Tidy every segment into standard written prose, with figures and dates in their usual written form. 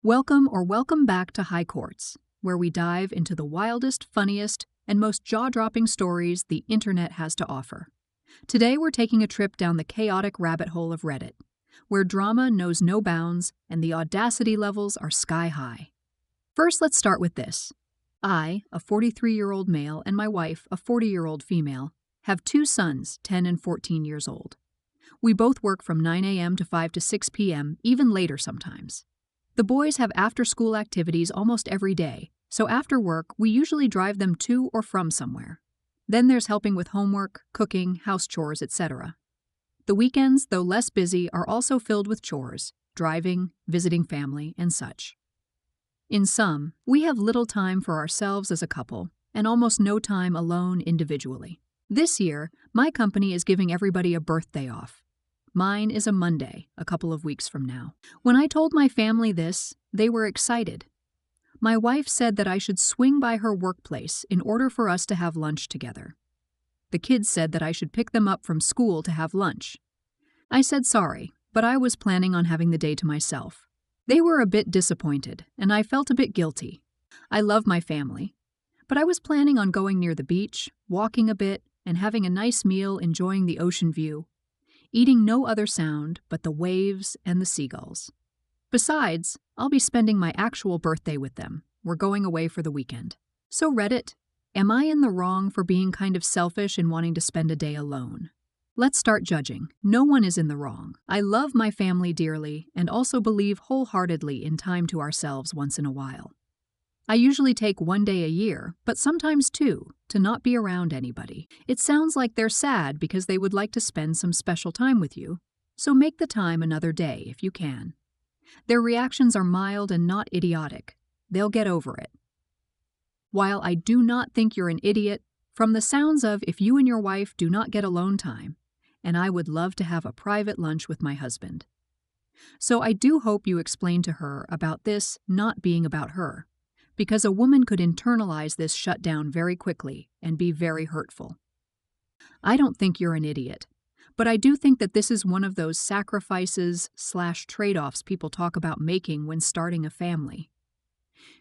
Welcome back to High Courts, where we dive into the wildest, funniest, and most jaw-dropping stories the internet has to offer. Today we're taking a trip down the chaotic rabbit hole of Reddit, where drama knows no bounds and the audacity levels are sky-high. First, let's start with this. I, a 43-year-old male, and my wife, a 40-year-old female, have two sons, 10 and 14 years old. We both work from 9 a.m. to 5 to 6 p.m., even later sometimes. The boys have after-school activities almost every day, so after work, we usually drive them to or from somewhere. Then there's helping with homework, cooking, house chores, etc. The weekends, though less busy, are also filled with chores, driving, visiting family, and such. In sum, we have little time for ourselves as a couple, and almost no time alone individually. This year, my company is giving everybody a birthday off. Mine is a Monday, a couple of weeks from now. When I told my family this, they were excited. My wife said that I should swing by her workplace in order for us to have lunch together. The kids said that I should pick them up from school to have lunch. I said sorry, but I was planning on having the day to myself. They were a bit disappointed, and I felt a bit guilty. I love my family, but I was planning on going near the beach, walking a bit, and having a nice meal enjoying the ocean view, eating no other sound but the waves and the seagulls. Besides, I'll be spending my actual birthday with them. We're going away for the weekend. So Reddit, am I in the wrong for being kind of selfish and wanting to spend a day alone? Let's start judging. No one is in the wrong. I love my family dearly and also believe wholeheartedly in time to ourselves once in a while. I usually take one day a year, but sometimes two, to not be around anybody. It sounds like they're sad because they would like to spend some special time with you, so make the time another day if you can. Their reactions are mild and not idiotic. They'll get over it. While I do not think you're an idiot, from the sounds of if you and your wife do not get alone time, and I would love to have a private lunch with my husband. So I do hope you explain to her about this not being about her, because a woman could internalize this shutdown very quickly and be very hurtful. I don't think you're an idiot, but I do think that this is one of those sacrifices/trade-offs people talk about making when starting a family.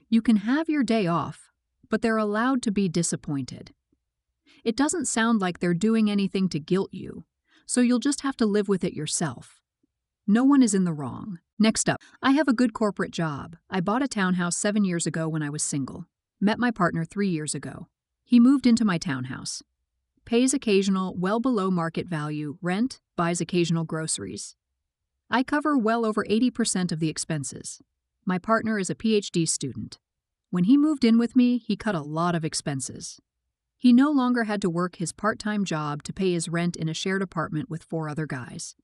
You can have your day off, but they're allowed to be disappointed. It doesn't sound like they're doing anything to guilt you, so you'll just have to live with it yourself. No one is in the wrong. Next up, I have a good corporate job. I bought a townhouse 7 years ago when I was single. Met my partner 3 years ago. He moved into my townhouse. Pays occasional, well below market value rent, buys occasional groceries. I cover well over 80% of the expenses. My partner is a PhD student. When he moved in with me, he cut a lot of expenses. He no longer had to work his part-time job to pay his rent in a shared apartment with 4 other guys.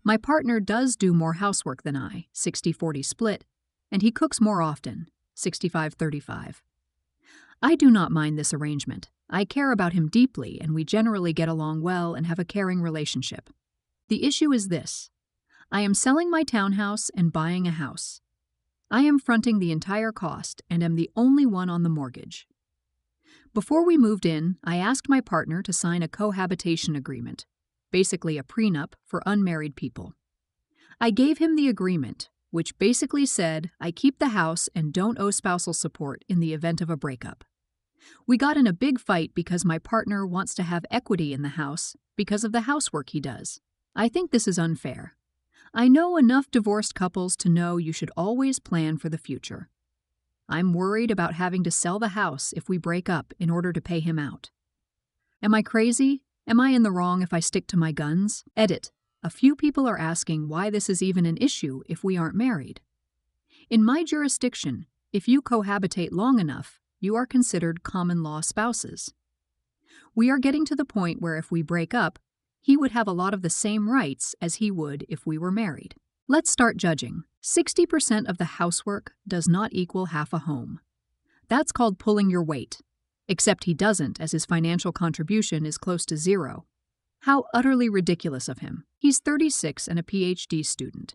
My partner does do more housework than I, 60-40 split, and he cooks more often, 65-35. I do not mind this arrangement. I care about him deeply, and we generally get along well and have a caring relationship. The issue is this. I am selling my townhouse and buying a house. I am fronting the entire cost and am the only one on the mortgage. Before we moved in, I asked my partner to sign a cohabitation agreement, basically a prenup for unmarried people. I gave him the agreement, which basically said I keep the house and don't owe spousal support in the event of a breakup. We got in a big fight because my partner wants to have equity in the house because of the housework he does. I think this is unfair. I know enough divorced couples to know you should always plan for the future. I'm worried about having to sell the house if we break up in order to pay him out. Am I crazy? Am I in the wrong if I stick to my guns? Edit. A few people are asking why this is even an issue if we aren't married. In my jurisdiction, if you cohabitate long enough, you are considered common law spouses. We are getting to the point where if we break up, he would have a lot of the same rights as he would if we were married. Let's start judging. 60% of the housework does not equal half a home. That's called pulling your weight. Except he doesn't, as his financial contribution is close to zero. How utterly ridiculous of him. He's 36 and a PhD student.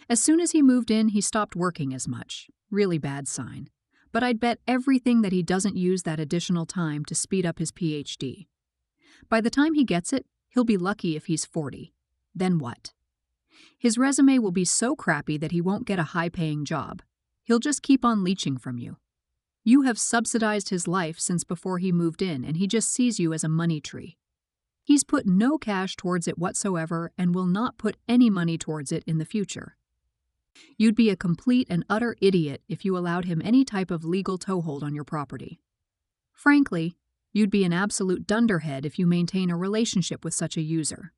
As soon as he moved in, he stopped working as much. Really bad sign. But I'd bet everything that he doesn't use that additional time to speed up his PhD. By the time he gets it, he'll be lucky if he's 40. Then what? His resume will be so crappy that he won't get a high-paying job. He'll just keep on leeching from you. You have subsidized his life since before he moved in, and he just sees you as a money tree. He's put no cash towards it whatsoever and will not put any money towards it in the future. You'd be a complete and utter idiot if you allowed him any type of legal toehold on your property. Frankly, you'd be an absolute dunderhead if you maintain a relationship with such a user.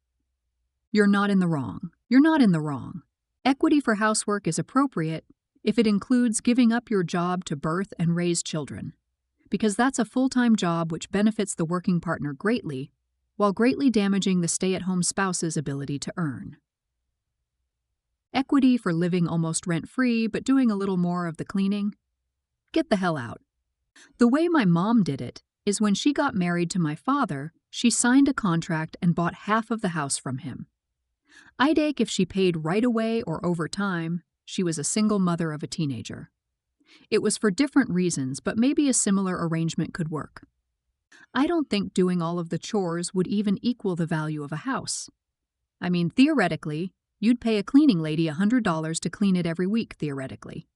You're not in the wrong. You're not in the wrong. Equity for housework is appropriate if it includes giving up your job to birth and raise children, because that's a full-time job which benefits the working partner greatly, while greatly damaging the stay-at-home spouse's ability to earn. Equity for living almost rent-free but doing a little more of the cleaning? Get the hell out. The way my mom did it is when she got married to my father, she signed a contract and bought half of the house from him. I'd ache if she paid right away or over time. She was a single mother of a teenager. It was for different reasons, but maybe a similar arrangement could work. I don't think doing all of the chores would even equal the value of a house. I mean, theoretically, you'd pay a cleaning lady $100 to clean it every week, theoretically.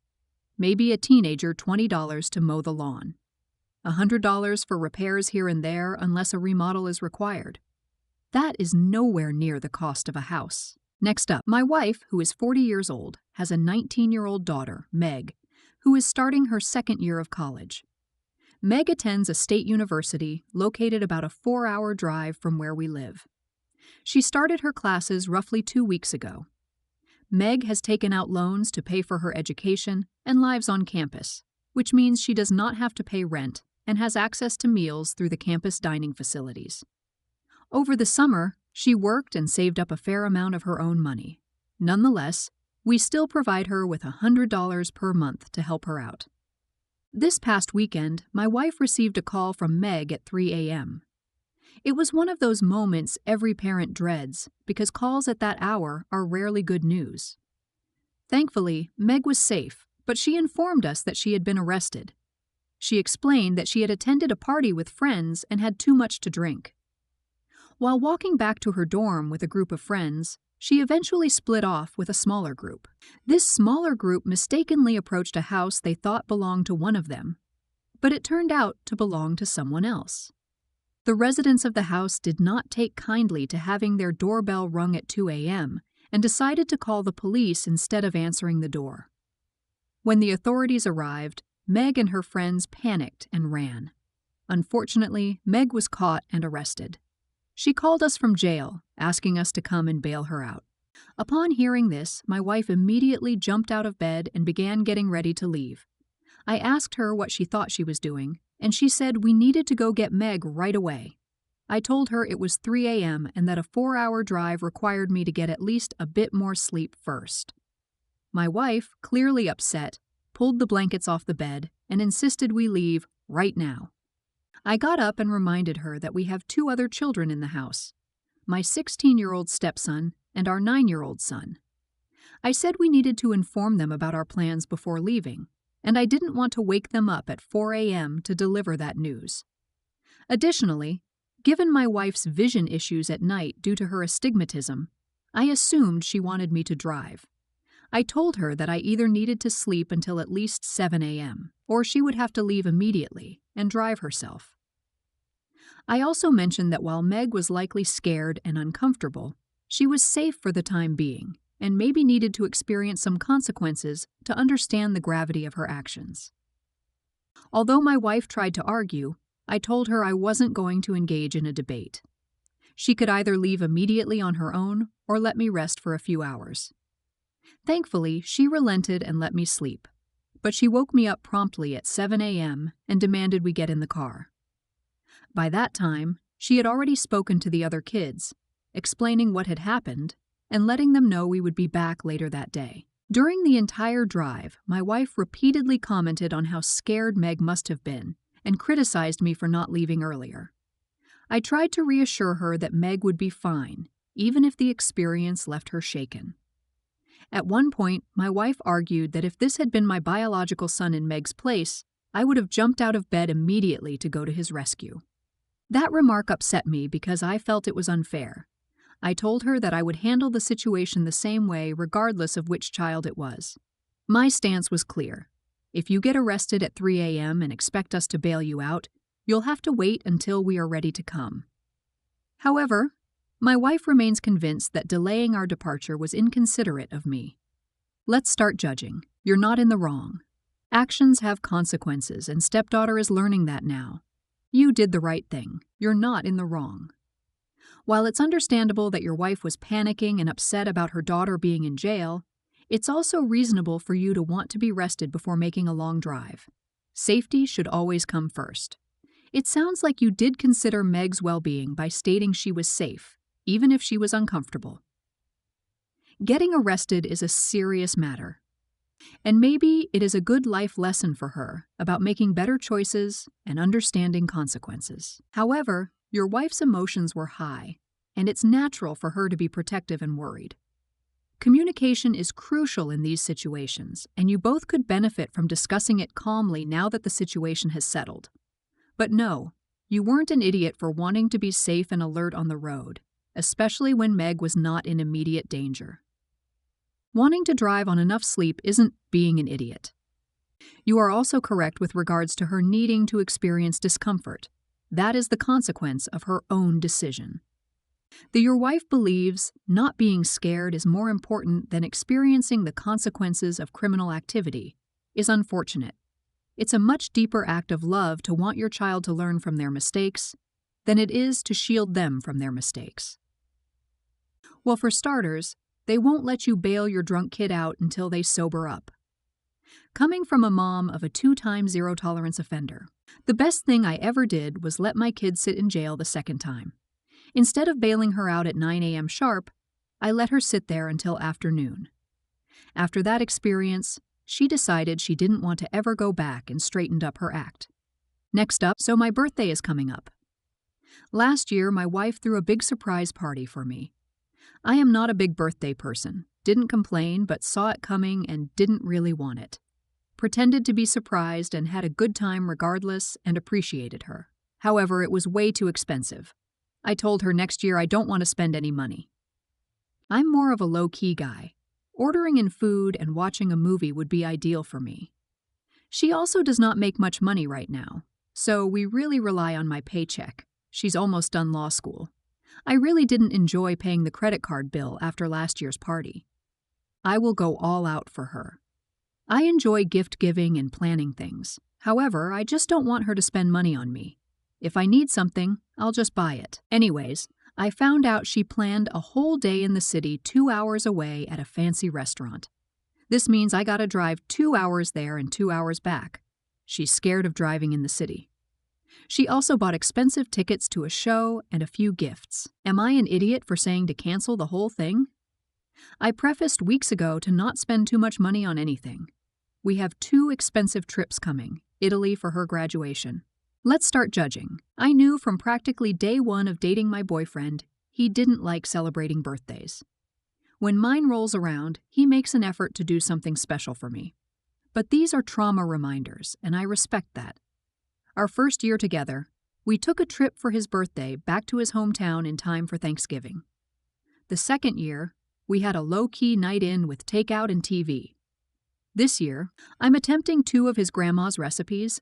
Maybe a teenager $20 to mow the lawn. $100 for repairs here and there unless a remodel is required. That is nowhere near the cost of a house. Next up, my wife, who is 40 years old, has a 19-year-old daughter, Meg, who is starting her second year of college. Meg attends a state university located about a 4-hour drive from where we live. She started her classes roughly 2 weeks ago. Meg has taken out loans to pay for her education and lives on campus, which means she does not have to pay rent and has access to meals through the campus dining facilities. Over the summer, she worked and saved up a fair amount of her own money. Nonetheless, we still provide her with $100 per month to help her out. This past weekend, my wife received a call from Meg at 3 a.m. It was one of those moments every parent dreads because calls at that hour are rarely good news. Thankfully, Meg was safe, but she informed us that she had been arrested. She explained that she had attended a party with friends and had too much to drink. While walking back to her dorm with a group of friends, she eventually split off with a smaller group. This smaller group mistakenly approached a house they thought belonged to one of them, but it turned out to belong to someone else. The residents of the house did not take kindly to having their doorbell rung at 2 a.m. and decided to call the police instead of answering the door. When the authorities arrived, Meg and her friends panicked and ran. Unfortunately, Meg was caught and arrested. She called us from jail, asking us to come and bail her out. Upon hearing this, my wife immediately jumped out of bed and began getting ready to leave. I asked her what she thought she was doing, and she said we needed to go get Meg right away. I told her it was 3 a.m. and that a 4-hour drive required me to get at least a bit more sleep first. My wife, clearly upset, pulled the blankets off the bed and insisted we leave right now. I got up and reminded her that we have 2 other children in the house, my 16-year-old stepson and our 9-year-old son. I said we needed to inform them about our plans before leaving, and I didn't want to wake them up at 4 a.m. to deliver that news. Additionally, given my wife's vision issues at night due to her astigmatism, I assumed she wanted me to drive. I told her that I either needed to sleep until at least 7 a.m., or she would have to leave immediately and drive herself. I also mentioned that while Meg was likely scared and uncomfortable, she was safe for the time being and maybe needed to experience some consequences to understand the gravity of her actions. Although my wife tried to argue, I told her I wasn't going to engage in a debate. She could either leave immediately on her own or let me rest for a few hours. Thankfully, she relented and let me sleep, but she woke me up promptly at 7 a.m. and demanded we get in the car. By that time, she had already spoken to the other kids, explaining what had happened and letting them know we would be back later that day. During the entire drive, my wife repeatedly commented on how scared Meg must have been and criticized me for not leaving earlier. I tried to reassure her that Meg would be fine, even if the experience left her shaken. At one point, my wife argued that if this had been my biological son in Meg's place, I would have jumped out of bed immediately to go to his rescue. That remark upset me because I felt it was unfair. I told her that I would handle the situation the same way regardless of which child it was. My stance was clear. If you get arrested at 3 a.m. and expect us to bail you out, you'll have to wait until we are ready to come. However, my wife remains convinced that delaying our departure was inconsiderate of me. Let's start judging. You're not in the wrong. Actions have consequences, and stepdaughter is learning that now. You did the right thing. You're not in the wrong. While it's understandable that your wife was panicking and upset about her daughter being in jail, it's also reasonable for you to want to be rested before making a long drive. Safety should always come first. It sounds like you did consider Meg's well-being by stating she was safe, even if she was uncomfortable. Getting arrested is a serious matter. And maybe it is a good life lesson for her about making better choices and understanding consequences. However, your wife's emotions were high, and it's natural for her to be protective and worried. Communication is crucial in these situations, and you both could benefit from discussing it calmly now that the situation has settled. But no, you weren't an idiot for wanting to be safe and alert on the road, especially when Meg was not in immediate danger. Wanting to drive on enough sleep isn't being an idiot. You are also correct with regards to her needing to experience discomfort. That is the consequence of her own decision. That your wife believes not being scared is more important than experiencing the consequences of criminal activity is unfortunate. It's a much deeper act of love to want your child to learn from their mistakes than it is to shield them from their mistakes. Well, for starters, they won't let you bail your drunk kid out until they sober up. Coming from a mom of a 2-time zero-tolerance offender, the best thing I ever did was let my kid sit in jail the second time. Instead of bailing her out at 9 a.m. sharp, I let her sit there until afternoon. After that experience, she decided she didn't want to ever go back and straightened up her act. Next up, so my birthday is coming up. Last year, my wife threw a big surprise party for me. I am not a big birthday person, didn't complain but saw it coming and didn't really want it. Pretended to be surprised and had a good time regardless and appreciated her. However, it was way too expensive. I told her next year I don't want to spend any money. I'm more of a low-key guy. Ordering in food and watching a movie would be ideal for me. She also does not make much money right now, so we really rely on my paycheck. She's almost done law school. I really didn't enjoy paying the credit card bill after last year's party. I will go all out for her. I enjoy gift giving and planning things. However, I just don't want her to spend money on me. If I need something, I'll just buy it. Anyways, I found out she planned a whole day in the city 2 hours away at a fancy restaurant. This means I gotta drive 2 hours there and 2 hours back. She's scared of driving in the city. She also bought expensive tickets to a show and a few gifts. Am I an idiot for saying to cancel the whole thing? I prefaced weeks ago to not spend too much money on anything. We have 2 expensive trips coming, Italy for her graduation. Let's start judging. I knew from practically day 1 of dating my boyfriend, he didn't like celebrating birthdays. When mine rolls around, he makes an effort to do something special for me. But these are trauma reminders, and I respect that. Our first year together, we took a trip for his birthday back to his hometown in time for Thanksgiving. The second year, we had a low-key night in with takeout and TV. This year, I'm attempting 2 of his grandma's recipes,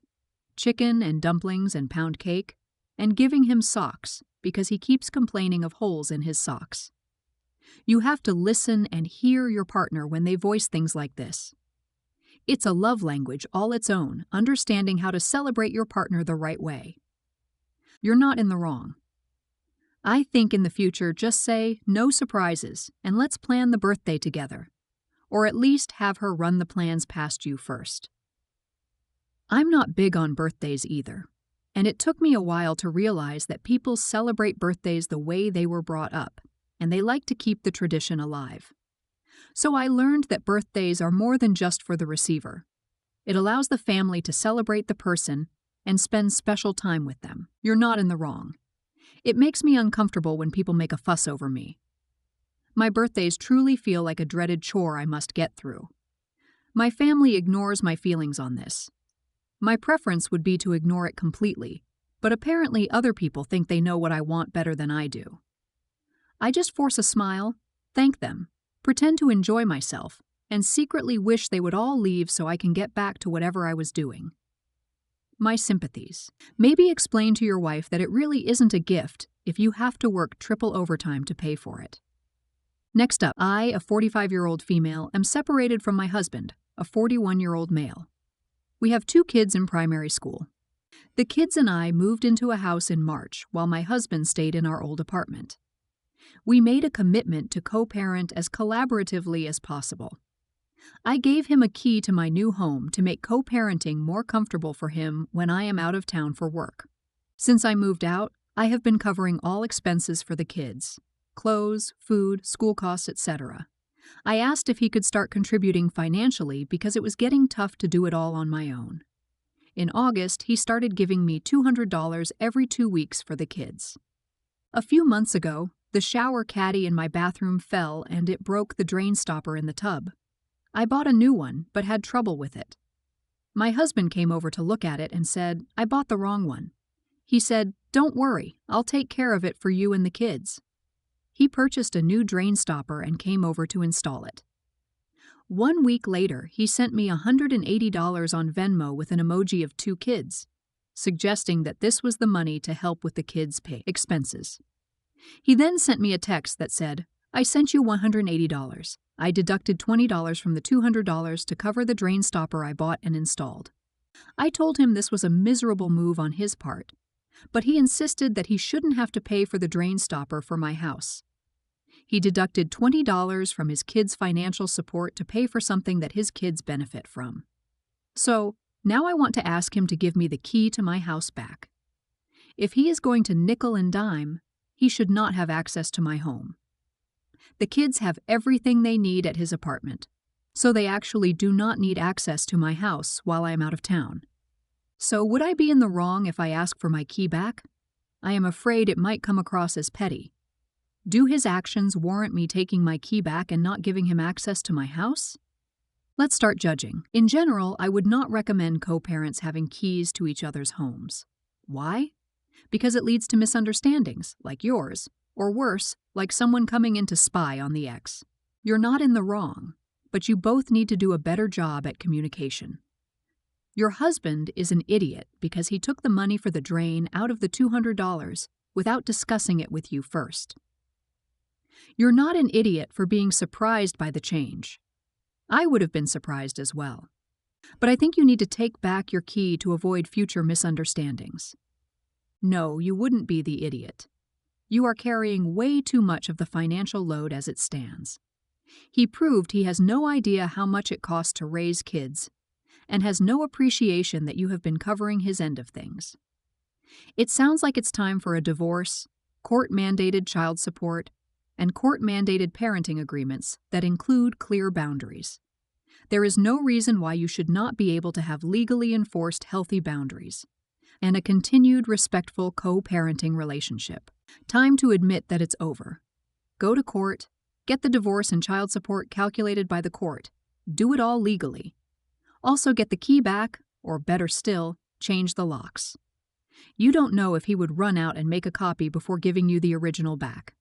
chicken and dumplings and pound cake, and giving him socks because he keeps complaining of holes in his socks. You have to listen and hear your partner when they voice things like this. It's a love language all its own, understanding how to celebrate your partner the right way. You're not in the wrong. I think in the future just say no surprises and let's plan the birthday together, or at least have her run the plans past you first. I'm not big on birthdays either, and it took me a while to realize that people celebrate birthdays the way they were brought up, and they like to keep the tradition alive. So I learned that birthdays are more than just for the receiver. It allows the family to celebrate the person and spend special time with them. You're not in the wrong. It makes me uncomfortable when people make a fuss over me. My birthdays truly feel like a dreaded chore I must get through. My family ignores my feelings on this. My preference would be to ignore it completely, but apparently other people think they know what I want better than I do. I just force a smile, thank them, pretend to enjoy myself, and secretly wish they would all leave so I can get back to whatever I was doing. My sympathies. Maybe explain to your wife that it really isn't a gift if you have to work triple overtime to pay for it. Next up, I, a 45-year-old female, am separated from my husband, a 41-year-old male. We have 2 kids in primary school. The kids and I moved into a house in March while my husband stayed in our old apartment. We made a commitment to co-parent as collaboratively as possible. I gave him a key to my new home to make co-parenting more comfortable for him when I am out of town for work. Since I moved out, I have been covering all expenses for the kids: clothes, food, school costs, etc. I asked if he could start contributing financially because it was getting tough to do it all on my own. In August, he started giving me $200 every 2 weeks for the kids. A few months ago, the shower caddy in my bathroom fell and it broke the drain stopper in the tub. I bought a new one, but had trouble with it. My husband came over to look at it and said, "I bought the wrong one." He said, "Don't worry, I'll take care of it for you and the kids." He purchased a new drain stopper and came over to install it. 1 week later, he sent me $180 on Venmo with an emoji of 2 kids, suggesting that this was the money to help with the kids' pay expenses. He then sent me a text that said, "I sent you $180. I deducted $20 from the $200 to cover the drain stopper I bought and installed." I told him this was a miserable move on his part, but he insisted that he shouldn't have to pay for the drain stopper for my house. He deducted $20 from his kids' financial support to pay for something that his kids benefit from. So, now I want to ask him to give me the key to my house back. If he is going to nickel and dime, he should not have access to my home. The kids have everything they need at his apartment, so they actually do not need access to my house while I am out of town. So would I be in the wrong if I ask for my key back? I am afraid it might come across as petty. Do his actions warrant me taking my key back and not giving him access to my house? Let's start judging. In general, I would not recommend co-parents having keys to each other's homes. Why? Because it leads to misunderstandings, like yours, or worse, like someone coming in to spy on the ex. You're not in the wrong, but you both need to do a better job at communication. Your husband is an idiot because he took the money for the drain out of the $200 without discussing it with you first. You're not an idiot for being surprised by the change. I would have been surprised as well. But I think you need to take back your key to avoid future misunderstandings. No, you wouldn't be the idiot. You are carrying way too much of the financial load as it stands. He proved he has no idea how much it costs to raise kids, and has no appreciation that you have been covering his end of things. It sounds like it's time for a divorce, court-mandated child support, and court-mandated parenting agreements that include clear boundaries. There is no reason why you should not be able to have legally enforced healthy boundaries and a continued respectful co-parenting relationship. Time to admit that it's over. Go to court, get the divorce and child support calculated by the court. Do it all legally. Also get the key back, or better still, change the locks. You don't know if he would run out and make a copy before giving you the original back.